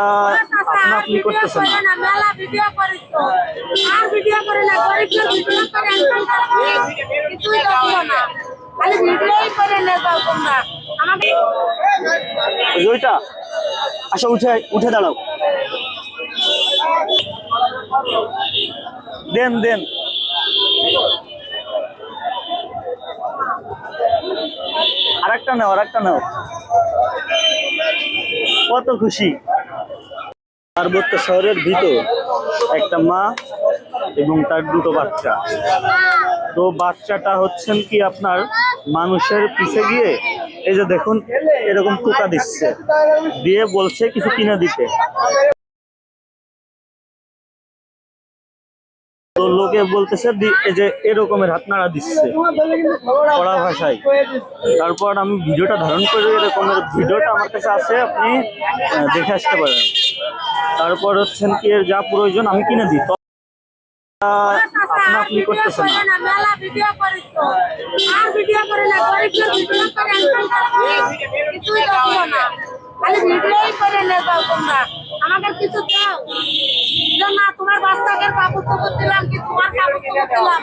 আপনা আপনি করতেছেন না। মেলা ভিডিও করেছো আর ভিডিও করে না গরিবদের ভিডিও করে কিছুই দেখো না খালি ভিডিওই করে নে দাও তোমরা আমাকে ওইটা আচ্ছা উঠে উঠে দাঁড়াও দেন দেন আরেকটা নাও কত খুশি পার্বত্য শহরের ভিতর একটা মা এবং তার দুটো বাচ্চা। তো বাচ্চাটা হচ্ছেন কি আপনার মানুষের পিছে গিয়ে এই যে দেখুন এরকম টোকা দিচ্ছে, দিয়ে বলছে কিছু কিনে দিতে। তো লোকে বলতেছে এই যে এরকমের হাত নাড়া দিচ্ছে কড়া ভাষায়। তারপর আমি ভিডিওটা ধারণ করে এরকমের ভিডিওটা আমার কাছে আছে, আপনি দেখে আসতে পারেন। তারপর হচ্ছেন কি এর যা প্রয়োজন আমি কিনে দিই। আপনা আপনি করতেছেন না। মেলা ভিডিও করেছো আর ভিডিও করে না গরিবদের ভিডিও করে কিছুই দেখো না খালি ভিডিওই করে নে দাও তোমরা আমাকে কিছু দাও না তোমার বাচ্চাকে কাপড় চোপড় দিলাম কি তোমার কাপড় চোপড় দিলাম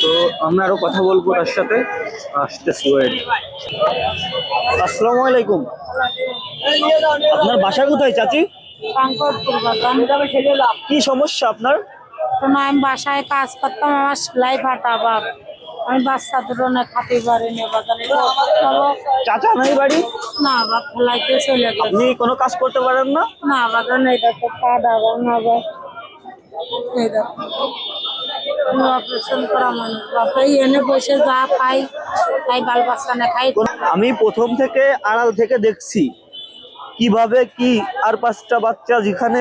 তো আমরা আরো কথা বলবো তার সাথে, আসতেছি। আসসালামু আলাইকুম, আপনার বাসা কোথায় চাচি? কি সমস্যা আপনার? আমি বাসায় কাজ করতাম, আমার সেলাই ফাটা বাপ, আমি বাচ্চা দুটো না খাতে পারিনি বাজারে চাচা নাই বাড়ি? না বাপ ফেলাইতে চলে গেছে। আপনি কোনো কাজ করতে পারেন না? না বাজার নেই দেখো পা ডাবা না বাপ, এই দেখো আমি অপারেশন করা মানুষ বাপ, এই এনে বসে যা পাই তাই বাল বাচ্চা না খাই। আমি প্রথম থেকে আড়াল থেকে দেখছি কিভাবে কি আর পাঁচটা বাচ্চা, যেখানে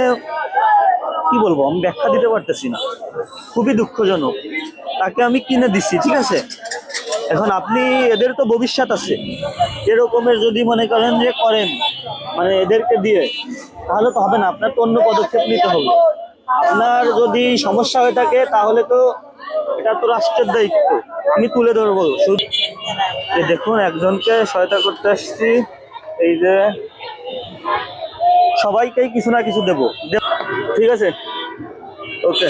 কি বলবো আমি ব্যাখ্যা দিতে পারতেছি না, খুবই দুঃখজনক। তাকে আমি কিনে দিচ্ছি, ঠিক আছে। এখন আপনি এদের তো ভবিষ্যৎ আছে, এরকমের যদি মনে করেন যে করেন মানে এদেরকে দিয়ে, তাহলে তো হবে না, আপনার তো অন্য পদক্ষেপ নিতে হবে। আপনার যদি সমস্যা হয়ে থাকে তাহলে তো এটা তো রাষ্ট্রের দায়িত্ব, আমি তুলে ধরবো। শুধু দেখুন একজনকে সহায়তা করতে আসছি, এই যে সবাইকেই কিছু না কিছু দেবো, ঠিক আছে, ওকে।